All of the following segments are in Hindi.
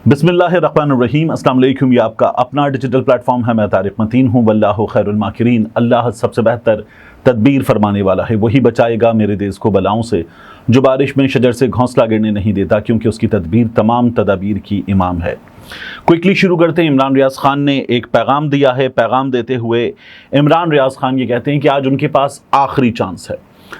बिस्मिल्लाहिर्रहमानिर्रहीम। अस्सलाम वालेकुम। ये आपका अपना डिजिटल प्लेटफॉर्म है। मैं तारिक मतीन हूँ। वल्लाहु खैरुल माकिरीन। अल्लाह सबसे बेहतर तदबीर फरमाने वाला है। वही बचाएगा मेरे देश को बलाओं से, जो बारिश में शजर से घोंसला गिरने नहीं देता, क्योंकि उसकी तदबीर तमाम तदाबीर की इमाम है। क्विकली शुरू करते हैं। इमरान रियाज खान ने एक पैगाम दिया है। पैगाम देते हुए इमरान रियाज खान ये कहते हैं कि आज उनके पास आखिरी चांस है।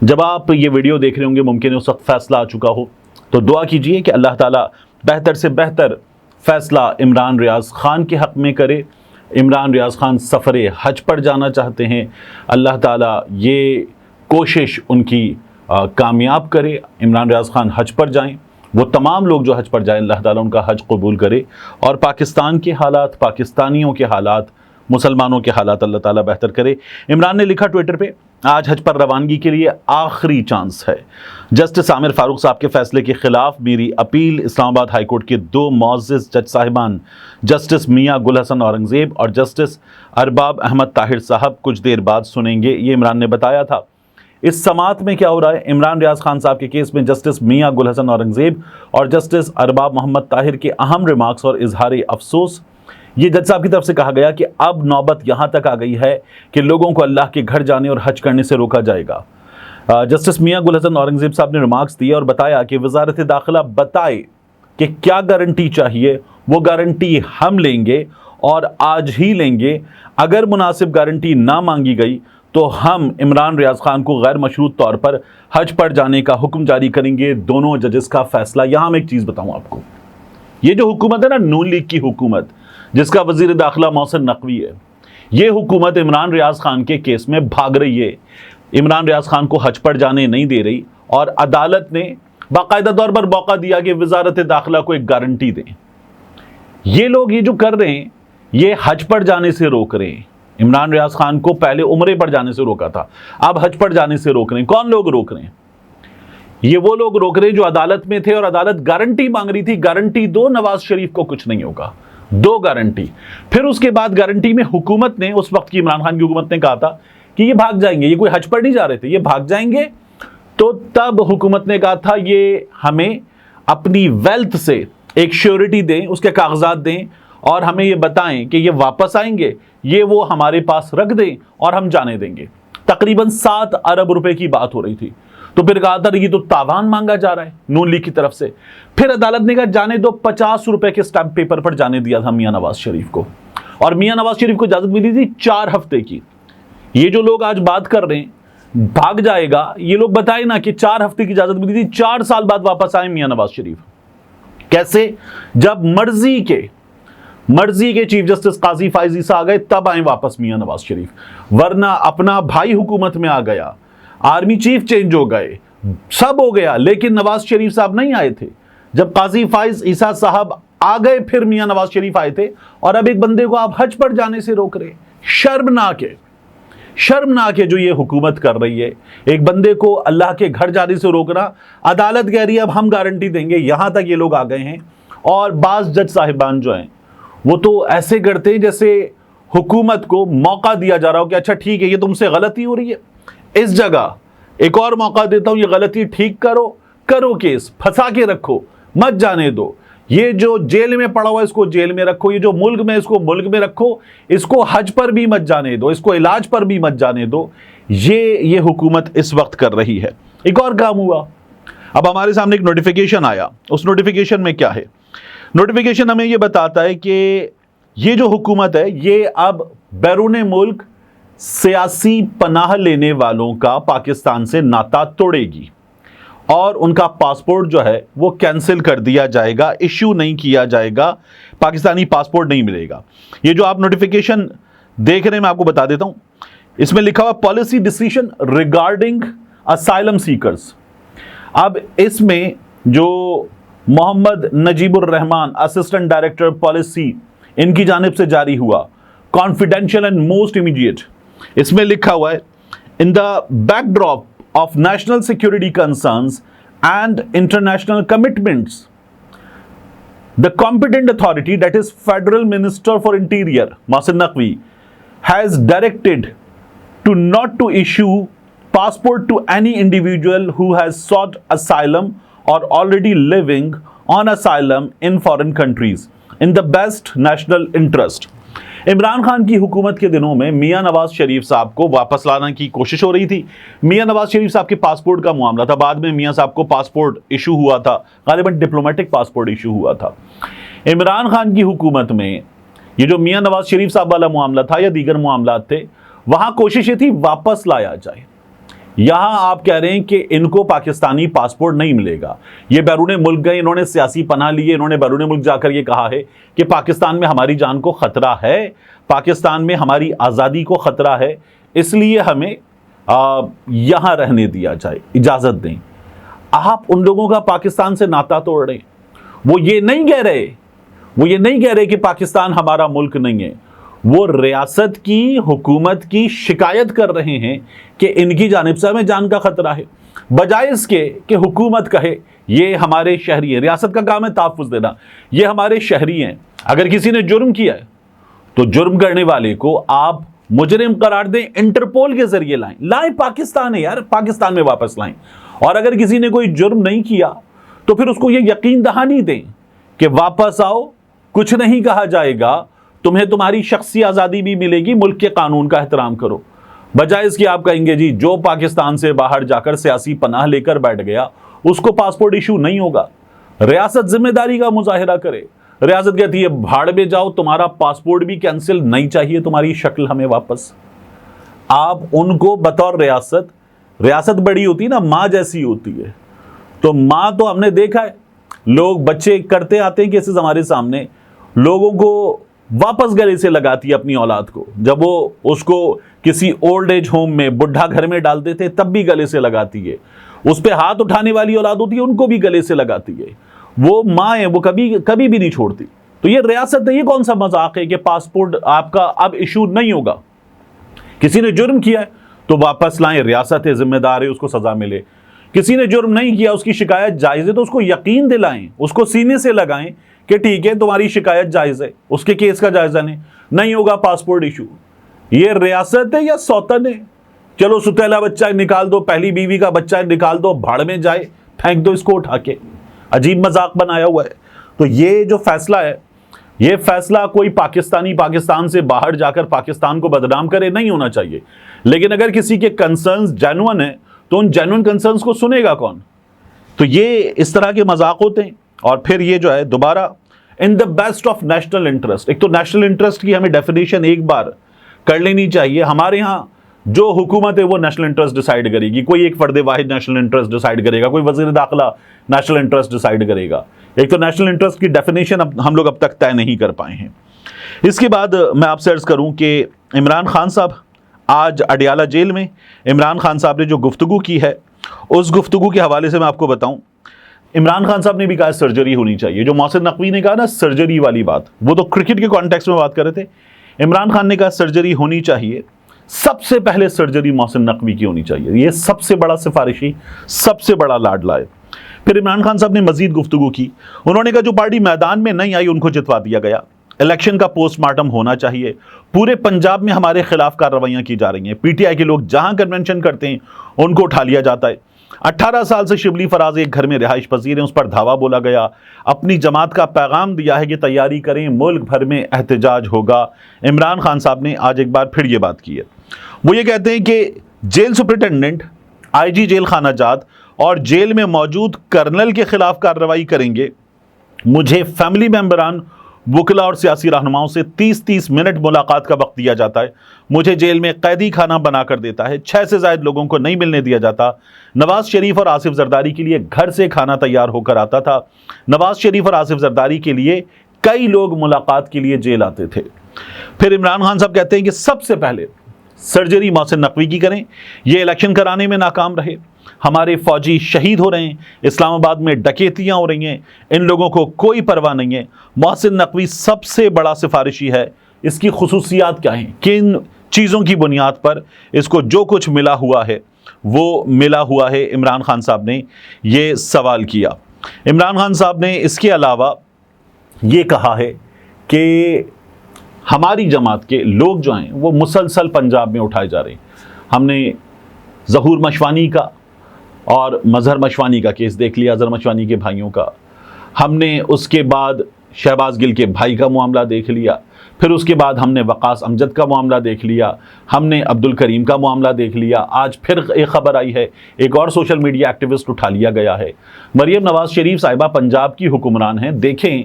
जब आप ये वीडियो देख रहे होंगे, मुमकिन है उस वक्त फैसला आ चुका हो, तो दुआ कीजिए कि अल्लाह ताला बेहतर से बेहतर फैसला इमरान रियाज खान के हक़ में करे। इमरान रियाज खान सफ़रे हज पर जाना चाहते हैं। अल्लाह ताला ये कोशिश उनकी कामयाब करे। इमरान रियाज खान हज पर जाएं। वो तमाम लोग जो हज पर जाएं, अल्लाह ताला उनका हज कबूल करे। और पाकिस्तान के हालात, पाकिस्तानियों के हालात, मुसलमानों के हालात अल्लाह ताला बेहतर करे। इमरान ने लिखा ट्विटर पे, आज हज पर रवानगी के लिए आखिरी चांस है। जस्टिस आमिर फारूक साहब के फैसले के खिलाफ मेरी अपील इस्लामाबाद हाई कोर्ट के दो मुअज़्ज़िज़ जज साहिबान, जस्टिस मियां गुल हसन औरंगज़ेब और जस्टिस अरबाब अहमद ताहिर साहब कुछ देर बाद सुनेंगे। ये इमरान ने बताया था। इस समात में क्या हो रहा है? इमरान रियाज खान साहब के केस में जस्टिस मियां गुल हसन औरंगज़ेब और जस्टिस अरबाब मोहम्मद ताहिर के अहम रिमार्क्स और इजहार अफसोस। ये जज साहब की तरफ से कहा गया कि अब नौबत यहाँ तक आ गई है कि लोगों को अल्लाह के घर जाने और हज करने से रोका जाएगा। जस्टिस मियां गुल हसन औरंगज़ेब साहब ने रिमार्क्स दिए और बताया कि वज़ारत दाखिला बताए कि क्या गारंटी चाहिए, वो गारंटी हम लेंगे और आज ही लेंगे। अगर मुनासिब गारंटी ना मांगी गई तो हम इमरान रियाज खान को गैर मशरूत तौर पर हज पर जाने का हुक्म जारी करेंगे। दोनों जजेस का फैसला। यहाँ मैं एक चीज़ बताऊँ आपको, ये जो हुकूमत है ना, नून लीग की हुकूमत, जिसका वज़ीर दाखिला मोहसिन नकवी है, ये हुकूमत इमरान रियाज खान के केस में भाग रही है। इमरान रियाज खान को हज पर जाने नहीं दे रही और अदालत ने बाकायदा तौर पर मौका दिया कि वज़ारत दाखिला को एक गारंटी दें। ये लोग ये जो कर रहे हैं, ये हज पर जाने से रोक रहे हैं। इमरान रियाज खान को पहले उम्रे पर जाने से रोका था, अब हज पर जाने से रोक रहे हैं। कौन लोग रोक रहे हैं? ये वो लोग रोक रहे हैं जो अदालत में थे और अदालत गारंटी मांग रही थी, गारंटी दो, नवाज शरीफ को कुछ नहीं होगा, दो गारंटी। फिर उसके बाद गारंटी में हुकूमत ने, उस वक्त की इमरान खान की हुकूमत ने कहा था कि ये भाग जाएंगे, ये कोई हज पर नहीं जा रहे थे, ये भाग जाएंगे। तो तब हुकूमत ने कहा था ये हमें अपनी वेल्थ से एक श्योरिटी दें, उसके कागजात दें और हमें ये बताएं कि ये वापस आएंगे, ये वो हमारे पास रख दें और हम जाने देंगे। तकरीबन 7 अरब रुपए की बात हो रही थी। तो फिर कहा था ये तो तावान मांगा जा रहा है नून लीग की तरफ से। फिर अदालत ने कहा जाने दो, 50 रुपए के स्टैंप पेपर पर जाने दिया था मियां नवाज शरीफ को। और मियां नवाज शरीफ को इजाजत मिली थी 4 हफ्ते की। ये जो लोग आज बात कर रहे हैं भाग जाएगा, ये लोग बताए ना कि 4 हफ्ते की इजाजत मिली थी, 4 साल बाद वापस आए मियां नवाज शरीफ। कैसे? जब मर्जी के चीफ जस्टिस काजी फाइज ईसा आ गए तब आए वापस मियां नवाज शरीफ, वरना अपना भाई हुकूमत में आ गया, आर्मी चीफ चेंज हो गए, सब हो गया, लेकिन नवाज शरीफ साहब नहीं आए थे। जब काजी फाइज ईसा साहब आ गए फिर मियां नवाज शरीफ आए थे। और अब एक बंदे को आप हज पर जाने से रोक रहे। शर्मनाक है जो ये हुकूमत कर रही है। एक बंदे को अल्लाह के घर जाने से रोकना। अदालत कह रही है अब हम गारंटी देंगे। यहां तक ये लोग आ गए हैं। और बाज जज साहिबान जो हैं वो तो ऐसे करते हैं जैसे हुकूमत को मौका दिया जा रहा हो कि अच्छा ठीक है, ये तुमसे गलती हो रही है, इस जगह एक और मौका देता हूं, ये गलती ठीक करो केस, फंसा के रखो, मत जाने दो। ये जो जेल में पड़ा हुआ है इसको जेल में रखो, ये जो मुल्क में इसको मुल्क में रखो, इसको हज पर भी मत जाने दो, इसको इलाज पर भी मत जाने दो। ये हुकूमत इस वक्त कर रही है। एक और काम हुआ, अब हमारे सामने एक नोटिफिकेशन आया। उस नोटिफिकेशन में क्या है? नोटिफिकेशन हमें ये बताता है कि ये जो हुकूमत है ये अब बैरून मुल्क सियासी पनाह लेने वालों का पाकिस्तान से नाता तोड़ेगी और उनका पासपोर्ट जो है वो कैंसिल कर दिया जाएगा, इश्यू नहीं किया जाएगा, पाकिस्तानी पासपोर्ट नहीं मिलेगा। ये जो आप नोटिफिकेशन देख रहे हैं मैं आपको बता देता हूं। इसमें लिखा हुआ policy decision regarding asylum seekers. अब इसमें जो Mohammad Najibur Rahman, assistant director policy, इनकी जानिब से जारी हुआ, कॉन्फिडेंशियल एंड मोस्ट इमीडिएट। इसमें लिखा हुआ है in the backdrop of national security concerns and international commitments, the competent authority, that is Federal Minister for Interior Mohsin Naqvi, has directed to not to issue passport to any individual who has sought asylum or already living on asylum in foreign countries in the best national interest. Imran Khan की हुकूमत के दिनों में मियां नवाज शरीफ साहब को वापस लाने की कोशिश हो रही थी। मियां नवाज शरीफ साहब के पासपोर्ट का मामला था, बाद में मियां साहब को पासपोर्ट इशू हुआ था, गालिबन डिप्लोमेटिक पासपोर्ट इशू हुआ था। इमरान खान की हुकूमत में ये जो मियां नवाज शरीफ साहब वाला मामला था या दीगर मामला थे, वहां कोशिश ये थी वापस लाया जाए। यहां आप कह रहे हैं कि इनको पाकिस्तानी पासपोर्ट नहीं मिलेगा, ये बैरून मुल्क गए, इन्होंने सियासी पनाह लिए, इन्होंने बैरून मुल्क जाकर ये कहा है कि पाकिस्तान में हमारी जान को खतरा है, पाकिस्तान में हमारी आज़ादी को खतरा है, इसलिए हमें यहां रहने दिया जाए, इजाज़त दें। आप उन लोगों का पाकिस्तान से नाता तोड़ रहे हैं। वो ये नहीं कह रहे कि पाकिस्तान हमारा मुल्क नहीं है, वो रियासत की हुकूमत की शिकायत कर रहे हैं कि इनकी जानिब से हमें जान का खतरा है, बजाय इसके कि हुकूमत कहे ये हमारे शहरी हैं। रियासत का काम है तहफ़्फ़ुज़ देना, ये हमारे शहरी हैं। अगर किसी ने जुर्म किया है तो जुर्म करने वाले को आप मुजरिम करार दें, इंटरपोल के जरिए लाएं, पाकिस्तान है यार, पाकिस्तान में वापस लाएं। और अगर किसी ने कोई जुर्म नहीं किया तो फिर उसको ये यकीन दहानी दें कि वापस आओ, कुछ नहीं कहा जाएगा, तुम्हें तुम्हारी शख्सी आज़ादी भी मिलेगी, मुल्क के कानून का एहतराम करो। बजाय इसके आप कहेंगे जी जो पाकिस्तान से बाहर जाकर सियासी पनाह लेकर बैठ गया उसको पासपोर्ट इशू नहीं होगा। रियासत जिम्मेदारी का मुजाहिरा करे, रियासत कहती है भाड़ में जाओ, तुम्हारा पासपोर्ट भी कैंसिल, नहीं चाहिए तुम्हारी शक्ल हमें वापस। आप उनको बतौर रियासत बड़ी होती है ना, माँ जैसी होती है, तो माँ तो हमने देखा है, लोग बच्चे करते आते हैं केसेस हमारे सामने, लोगों को वापस गले से लगाती है अपनी औलाद को। जब वो उसको किसी ओल्ड एज होम में, बुढ़ा घर में डाल देते तब भी गले से लगाती है। उस पर हाथ उठाने वाली औलाद होती है, उनको भी गले से लगाती है। वो माँ है, वो कभी कभी भी नहीं छोड़ती। तो ये रियासत है, ये कौन सा मजाक है कि पासपोर्ट आपका अब इशू नहीं होगा। किसी ने जुर्म किया है तो वापस लाएं, रियासत है, जिम्मेदार है, उसको सजा मिले। किसी ने जुर्म नहीं किया, उसकी शिकायत जायज़ है, तो उसको यकीन दिलाएं, उसको सीने से लगाएं कि ठीक है तुम्हारी शिकायत जायज़ है, उसके केस का जायज़ा नहीं होगा पासपोर्ट इशू। ये रियासत है या सौतन है? चलो सुतेला बच्चा निकाल दो, पहली बीवी का बच्चा निकाल दो, भाड़ में जाए, फेंक दो इसको उठा के, अजीब मजाक बनाया हुआ है। तो ये जो फैसला है, ये फैसला कोई पाकिस्तान से बाहर जाकर पाकिस्तान को बदनाम करे नहीं होना चाहिए। लेकिन अगर किसी के कंसर्न्स जेन्युइन है तो उन जेन्युइन कंसर्न्स को सुनेगा कौन? तो ये इस तरह के मजाक होते हैं। और फिर ये जो है दोबारा in the best of national interest, एक तो नेशनल इंटरेस्ट की हमें डेफिनेशन एक बार कर लेनी चाहिए। हमारे यहाँ जो हुकूमत है वो नेशनल इंटरेस्ट डिसाइड करेगी, कोई एक फर्द वाहिद नेशनल इंटरेस्ट डिसाइड करेगा, कोई वज़ीर दाखिला नेशनल इंटरेस्ट डिसाइड करेगा। एक तो नेशनल इंटरेस्ट की डेफिनेशन हम लोग अब तक तय नहीं कर पाए हैं। इसके बाद मैं आपसे अर्ज़ करूं कि इमरान खान साहब आज अडियाला जेल में, इमरान खान साहब ने जो गुफ्तगू की है उस गुफ्तगू के हवाले से मैं आपको बताऊं। इमरान खान साहब ने भी कहा सर्जरी होनी चाहिए। जो मोहसिन नकवी ने कहा ना सर्जरी वाली बात, वो तो क्रिकेट के कॉन्टेक्स्ट में बात कर रहे थे। इमरान खान ने कहा सर्जरी होनी चाहिए, सबसे पहले सर्जरी मोहसिन नकवी की होनी चाहिए, ये सबसे बड़ा सिफारिशी, सबसे बड़ा लाडला है। फिर इमरान खान साहब ने मजीद गुफ्तगू की, उन्होंने कहा जो पार्टी मैदान में नहीं आई उनको जितवा दिया गया, इलेक्शन का पोस्टमार्टम होना चाहिए, पूरे पंजाब में हमारे खिलाफ कार्रवाइयां की जा रही हैं, पीटीआई के लोग जहां कन्वेंशन करते हैं उनको उठा लिया जाता है। 18 साल से शिबली फराज एक घर में रिहाइश पजीर हैं, उस पर धावा बोला गया। अपनी जमात का पैगाम दिया है कि तैयारी करें, मुल्क भर में एहतजाज होगा। इमरान खान साहब ने आज एक बार फिर ये बात की है। वो ये कहते हैं कि जेल सुपरिटेंडेंट, आईजी जेल खाना जात और जेल में मौजूद कर्नल के खिलाफ कार्रवाई करेंगे। मुझे फैमिली मेंबरान, वकला और सियासी रहनुमाओं से 30-30 मिनट मुलाकात का वक्त दिया जाता है। मुझे जेल में कैदी खाना बना कर देता है, 6 से ज़ायद लोगों को नहीं मिलने दिया जाता। नवाज शरीफ और आसिफ जरदारी के लिए घर से खाना तैयार होकर आता था। नवाज शरीफ और आसिफ जरदारी के लिए कई लोग मुलाकात के लिए जेल आते थे। फिर इमरान खान साहब कहते हैं कि सबसे पहले सर्जरी मोहसिन नकवी की करें, ये इलेक्शन कराने में नाकाम रहे, हमारे फौजी शहीद हो रहे हैं, इस्लामाबाद में डकैतियां हो रही हैं, इन लोगों को कोई परवाह नहीं है। मोहसिन नकवी सबसे बड़ा सिफारिशी है, इसकी खुसूसियात क्या हैं, किन चीज़ों की बुनियाद पर इसको जो कुछ मिला हुआ है वो मिला हुआ है। इमरान खान साहब ने ये सवाल किया। इमरान खान साहब ने इसके अलावा ये कहा है कि हमारी जमात के लोग जो हैं वो मुसलसल पंजाब में उठाए जा रहे हैं। हमने ज़हूर मशवानी का और मज़हर मशवानी का केस देख लिया, अज़हर मशवानी के भाइयों का। हमने उसके बाद शहबाज गिल के भाई का मामला देख लिया, फिर उसके बाद हमने वकास अमजद का मामला देख लिया, हमने अब्दुल करीम का मामला देख लिया। आज फिर एक खबर आई है, एक और सोशल मीडिया एक्टिविस्ट उठा लिया गया है। मरियम नवाज शरीफ साहिबा पंजाब की हुक्मरान हैं। देखें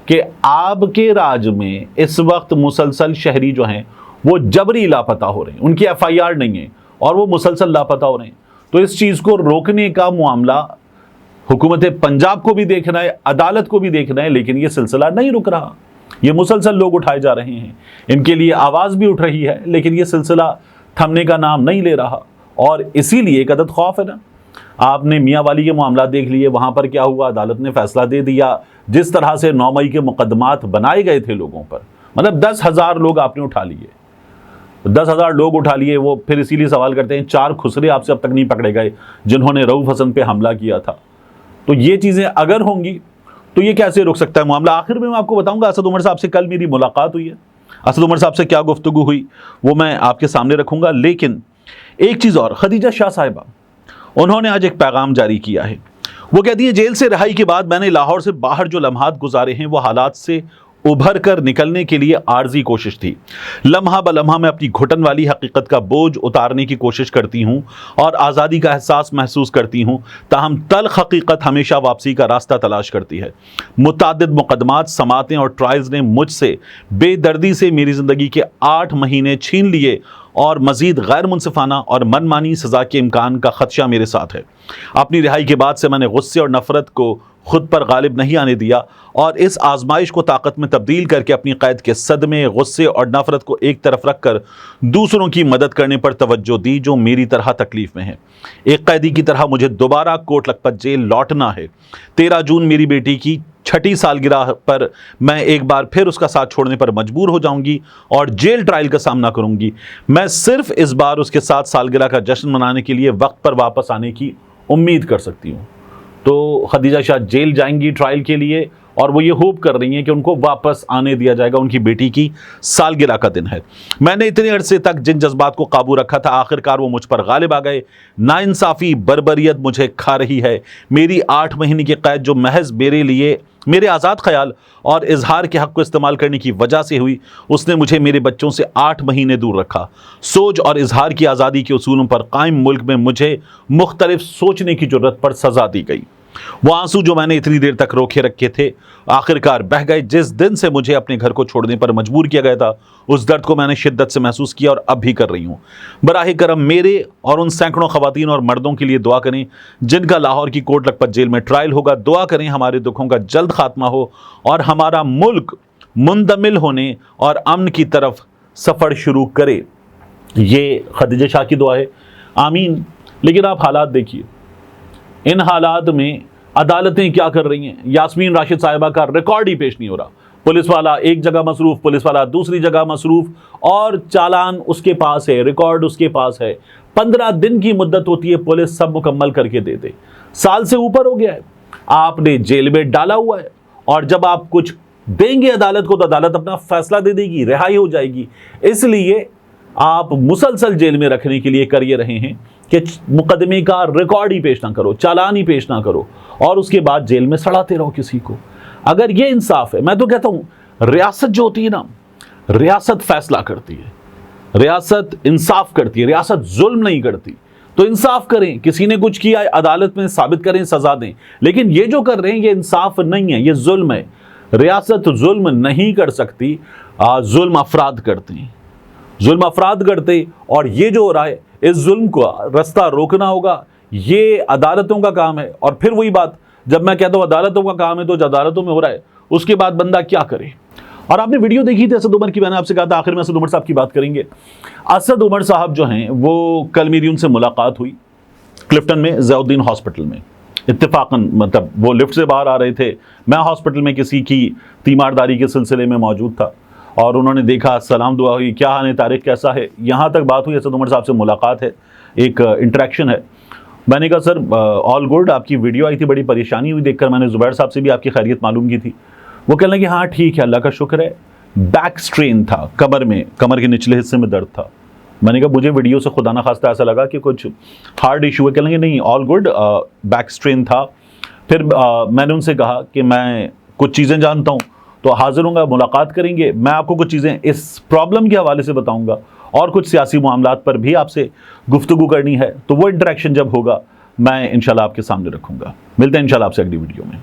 कि आपके राज में इस वक्त मुसलसल शहरी जो हैं वो जबरी लापता हो रहे हैं, उनकी FIR नहीं है और वो मुसलसल लापता हो रहे हैं। तो इस चीज़ को रोकने का मामला हुकूमत पंजाब को भी देखना है, अदालत को भी देखना है, लेकिन ये सिलसिला नहीं रुक रहा। ये मुसलसल लोग उठाए जा रहे हैं, इनके लिए आवाज़ भी उठ रही है, लेकिन ये सिलसिला थमने का नाम नहीं ले रहा। और इसीलिए एक अदद खौफ है ना। आपने मियाँ वाली के मामला देख लिए, वहाँ पर क्या हुआ, अदालत ने फैसला दे दिया। जिस तरह से 9 मई के मुकदमात बनाए गए थे लोगों पर, मतलब 10,000 लोग आपने उठा लिए, 10,000 लोग उठा लिए। वो फिर इसीलिए सवाल करते हैं 4 खुसरे आपसे अब तक नहीं पकड़े गए जिन्होंने रऊफ हसन पे हमला किया था। तो ये चीज़ें अगर होंगी तो ये कैसे रुक सकता है मामला। आखिर में मैं आपको बताऊंगा, असद उमर साहब से कल मेरी मुलाकात हुई है, असद उमर साहब से क्या गुफ्तगू हुई वो मैं आपके सामने रखूंगा। लेकिन एक चीज़ और, खदीजा शाह साहिबा, उन्होंने आज एक पैगाम जारी किया है। वो कहती है, जेल से रिहाई के बाद मैंने लाहौर से बाहर जो लम्हात गुजारे हैं वो हालात से उभर कर निकलने के लिए आर्जी कोशिश थी। लम्हा ब लम्हा मैं अपनी घुटन वाली हकीकत का बोझ उतारने की कोशिश करती हूँ और आज़ादी का एहसास महसूस करती हूँ, ताहम तल्ख हकीकत हमेशा वापसी का रास्ता तलाश करती है। मुतअद्दिद मुकदमात, समातें और ट्रायल्स ने मुझसे बेदर्दी से मेरी ज़िंदगी के 8 महीने छीन लिए और मज़ीद गैर मुनसिफाना और मनमानी सज़ा के इम्कान का ख़दशा मेरे साथ है। अपनी रिहाई के बाद से मैंने गुस्से और नफ़रत को खुद पर गालिब नहीं आने दिया और इस आजमाइश को ताकत में तब्दील करके अपनी कैद के सदमे, गुस्से और नफ़रत को एक तरफ रखकर दूसरों की मदद करने पर तवज्जो दी जो मेरी तरह तकलीफ़ में है। एक कैदी की तरह मुझे दोबारा कोट लखपत जेल लौटना है। 13 जून मेरी बेटी की 6ठी सालगिरह पर मैं एक बार फिर उसका साथ छोड़ने पर मजबूर हो जाऊंगी और जेल ट्रायल का सामना करूंगी। मैं सिर्फ इस बार उसके साथ सालगिरह का जश्न मनाने के लिए वक्त पर वापस आने की उम्मीद कर सकती हूँ। तो खदीजा शाह जेल जाएंगी ट्रायल के लिए और वो ये होप कर रही हैं कि उनको वापस आने दिया जाएगा, उनकी बेटी की सालगिरह का दिन है। मैंने इतने अरसे तक जिन जज्बात को काबू रखा था, आखिरकार वो मुझ पर गालिब आ गए। नाइंसाफ़ी, बर्बरियत मुझे खा रही है। मेरी 8 महीने की कैद जो महज मेरे लिए मेरे आज़ाद ख्याल और इजहार के हक़ को इस्तेमाल करने की वजह से हुई, उसने मुझे मेरे बच्चों से 8 महीने दूर रखा। सोच और इजहार की आज़ादी के उसूलों पर कायम मुल्क में मुझे मुख्तलिफ सोचने की ज़रूरत पर सज़ा दी गई। वो आंसू जो मैंने इतनी देर तक रोके रखे थे आखिरकार बह गए। जिस दिन से मुझे अपने घर को छोड़ने पर मजबूर किया गया था, उस दर्द को मैंने शिद्दत से महसूस किया और अब भी कर रही हूँ। बराह करम मेरे और उन सैकड़ों ख़वातीन और मर्दों के लिए दुआ करें जिनका लाहौर की कोट लखपत जेल में ट्रायल होगा। दुआ करें हमारे दुखों का जल्द खात्मा हो और हमारा मुल्क मुंदमिल होने और अमन की तरफ सफ़र शुरू करे। ये खदीजा शाह की दुआ है, आमीन। लेकिन आप हालात देखिए, इन हालात में अदालतें क्या कर रही हैं। यास्मीन राशिद साहिबा का रिकॉर्ड ही पेश नहीं हो रहा। पुलिस वाला एक जगह मसरूफ़, पुलिस वाला दूसरी जगह मसरूफ़, और चालान उसके पास है, रिकॉर्ड उसके पास है। 15 दिन की मुद्दत होती है, पुलिस सब मुकम्मल करके दे दे। साल से ऊपर हो गया है, आपने जेल में डाला हुआ है और जब आप कुछ देंगे अदालत को तो अदालत अपना फैसला दे देगी, रिहाई हो जाएगी। इसलिए आप मुसलसल जेल में रखने के लिए कर ये रहे हैं कि मुकदमे का रिकॉर्ड ही पेश ना करो, चालान ही पेश ना करो और उसके बाद जेल में सड़ाते रहो किसी को। अगर ये इंसाफ है, मैं तो कहता हूं रियासत जो होती है ना, रियासत फैसला करती है, रियासत इंसाफ करती है, रियासत जुल्म नहीं करती। तो इंसाफ करें, किसी ने कुछ किया अदालत में साबित करें, सजा दें। लेकिन ये जो कर रहे हैं ये इंसाफ नहीं है, ये जुल्म है। रियासत जुल्म नहीं कर सकती, जुल्म अफराद करते हैं, जुल्म अफराद करते। और ये जो हो रहा है, इस जुल्म को रास्ता रोकना होगा, ये अदालतों का काम है। और फिर वही बात, जब मैं कहता हूँ अदालतों का काम है तो जो अदालतों में हो रहा है उसके बाद बंदा क्या करे। और आपने वीडियो देखी थी असद उमर की, मैंने आपसे कहा था आखिर में असद उमर साहब की बात करेंगे। असद उमर साहब जो हैं वो कल मेरी उनसे मुलाकात हुई क्लिफ्टन में ज़ियाउद्दीन हॉस्पिटल में। इत्तेफाकन, मतलब वो लिफ्ट से बाहर आ रहे थे, मैं हॉस्पिटल में किसी की तीमारदारी के सिलसिले में मौजूद था और उन्होंने देखा, सलाम दुआ हुई, क्या हाल है तारिक, कैसा है, यहाँ तक बात हुई। असद उमर साहब से मुलाकात है, एक इंटरेक्शन है। मैंने कहा सर ऑल गुड, आपकी वीडियो आई थी, बड़ी परेशानी हुई देखकर, मैंने ज़ुबैर साहब से भी आपकी खैरियत मालूम की थी। वो कहने लगे हाँ ठीक है, अल्लाह का शुक्र है। बैक स्ट्रेन था, कमर में, कमर के निचले हिस्से में दर्द था। मैंने कहा मुझे वीडियो से खुदा ना खास्ता ऐसा लगा कि कुछ हार्ड इशू है। कहने लगे नहीं ऑल गुड, बैक स्ट्रेन था, फिर मैंने उनसे कहा कि मैं कुछ चीज़ें जानता हूँ, तो हाजिर हूँगा, मुलाकात करेंगे, मैं आपको कुछ चीज़ें इस प्रॉब्लम के हवाले से बताऊँगा और कुछ सियासी मामलात पर भी आपसे गुफ्तगू करनी है। तो वो इंटरेक्शन जब होगा मैं इंशाल्लाह आपके सामने रखूँगा। मिलते हैं इंशाल्लाह आपसे अगली वीडियो में।